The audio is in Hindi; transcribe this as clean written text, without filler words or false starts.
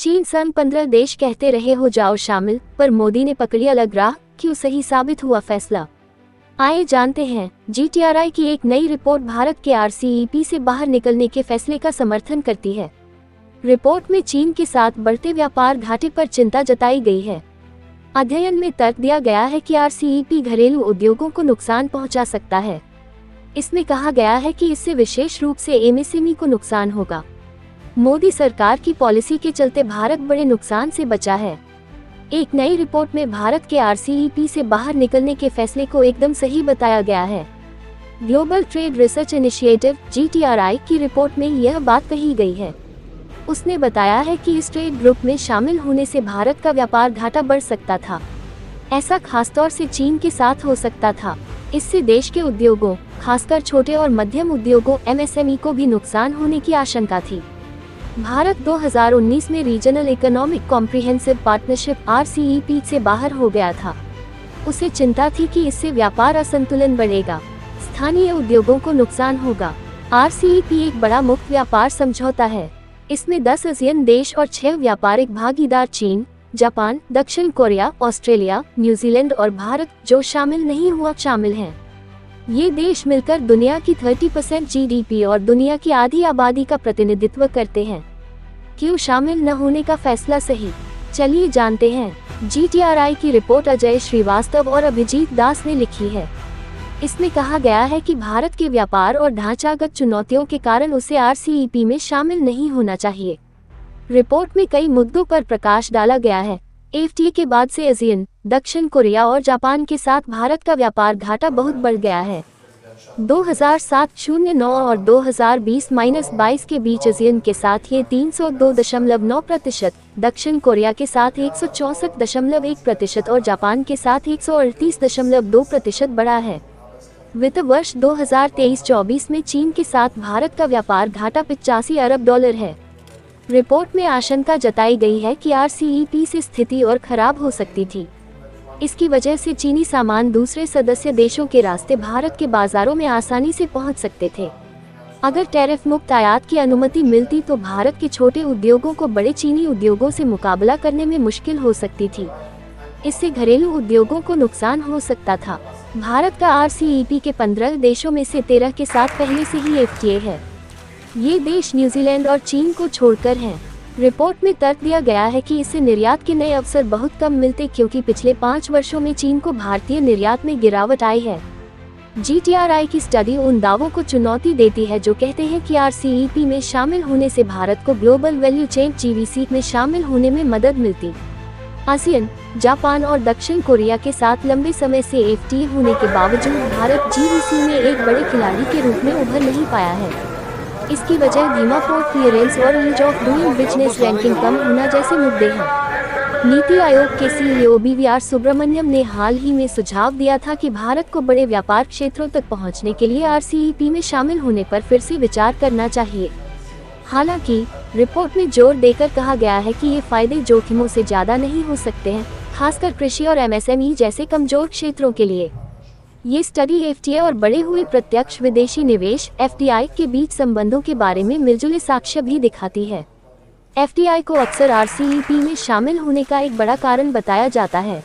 चीन सन 15 देश कहते रहे हो जाओ शामिल, पर मोदी ने पकड़ी अलग राह, क्यों सही साबित हुआ फैसला। आइए जानते हैं। GTRI की एक नई रिपोर्ट भारत के RCEP से बाहर निकलने के फैसले का समर्थन करती है। रिपोर्ट में चीन के साथ बढ़ते व्यापार घाटे पर चिंता जताई गई है। अध्ययन में तर्क दिया गया है कि RCEP घरेलू उद्योगों को नुकसान पहुंचा सकता है। इसमें कहा गया है कि इससे विशेष रूप से MSME को नुकसान होगा। मोदी सरकार की पॉलिसी के चलते भारत बड़े नुकसान से बचा है। एक नई रिपोर्ट में भारत के RCEP से बाहर निकलने के फैसले को एकदम सही बताया गया है। Global trade research initiative GTRI की रिपोर्ट में यह बात कही गई है। उसने बताया है कि इस ट्रेड ग्रुप में शामिल होने से भारत का व्यापार घाटा बढ़ सकता था। ऐसा खासतौर से चीन के साथ हो सकता था। इससे देश के उद्योगों, खासकर छोटे और मध्यम उद्योगों MSME को भी नुकसान होने की आशंका थी। भारत 2019 में regional economic comprehensive partnership RCEP से बाहर हो गया था। उसे चिंता थी कि इससे व्यापार असंतुलन बढ़ेगा, स्थानीय उद्योगों को नुकसान होगा। RCEP एक बड़ा मुक्त व्यापार समझौता है। इसमें 10 ASEAN देश और 6 व्यापारिक भागीदार चीन, जापान, दक्षिण कोरिया, ऑस्ट्रेलिया, न्यूजीलैंड और भारत, जो शामिल नहीं हुआ, शामिल हैं। ये देश मिलकर दुनिया की 30% GDP और दुनिया की आधी आबादी का प्रतिनिधित्व करते हैं। क्यों शामिल न होने का फैसला सही? चलिए जानते हैं। GTRI की रिपोर्ट अजय श्रीवास्तव और अभिजीत दास ने लिखी है। इसमें कहा गया है कि भारत के व्यापार और ढांचागत चुनौतियों के कारण उसे RCEP में शामिल नहीं होना चाहिए। रिपोर्ट में कई मुद्दों पर प्रकाश डाला गया है। FTA के बाद से ASEAN, दक्षिण कोरिया और जापान के साथ भारत का व्यापार घाटा बहुत बढ़ गया है। 2007-09 और 2020-22 के बीच ASEAN के साथ ये 302.9%, दक्षिण कोरिया के साथ 164.1% और जापान के साथ 138.2% बढ़ा है। वित्त वर्ष 2023-24 में चीन के साथ भारत का व्यापार घाटा $85 अरब है। रिपोर्ट में आशंका जताई गई है कि RCEP से स्थिति और खराब हो सकती थी। इसकी वजह से चीनी सामान दूसरे सदस्य देशों के रास्ते भारत के बाजारों में आसानी से पहुंच सकते थे। अगर टैरिफ मुक्त आयात की अनुमति मिलती तो भारत के छोटे उद्योगों को बड़े चीनी उद्योगों से मुकाबला करने में मुश्किल हो सकती थी। इससे घरेलू उद्योगों को नुकसान हो सकता था। भारत का RCEP के 15 देशों में से 13 के साथ पहले से ही FTA है। ये देश न्यूजीलैंड और चीन को छोड़कर हैं। रिपोर्ट में तर्क दिया गया है कि इससे निर्यात के नए अवसर बहुत कम मिलते, क्योंकि पिछले 5 वर्षों में चीन को भारतीय निर्यात में गिरावट आई है। GTRI की स्टडी उन दावों को चुनौती देती है जो कहते हैं कि RCEP में शामिल होने से भारत को ग्लोबल वैल्यू चेन GVC में शामिल होने में मदद मिलती। ASEAN, जापान और दक्षिण कोरिया के साथ लंबे समय से FTA होने के बावजूद भारत GVC में एक बड़े खिलाड़ी के रूप में उभर नहीं पाया है। इसकी वजह धीमा पोर्ट क्लियरेंस और ease of doing business ranking कम होना जैसे मुद्दे हैं। नीति आयोग के CEO BVR सुब्रमण्यम ने हाल ही में सुझाव दिया था कि भारत को बड़े व्यापार क्षेत्रों तक पहुंचने के लिए RCEP में शामिल होने पर फिर से विचार करना चाहिए। हालांकि रिपोर्ट में जोर देकर कहा गया है कि ये फायदे जोखिमों से ज़्यादा नहीं हो सकते हैं, खासकर कृषि और MSME जैसे कमजोर क्षेत्रों के लिए। ये स्टडी FTA और बढ़े हुए प्रत्यक्ष विदेशी निवेश FDI के बीच संबंधों के बारे में मिलजुले साक्ष्य भी दिखाती है। FDI को अक्सर RCEP में शामिल होने का एक बड़ा कारण बताया जाता है।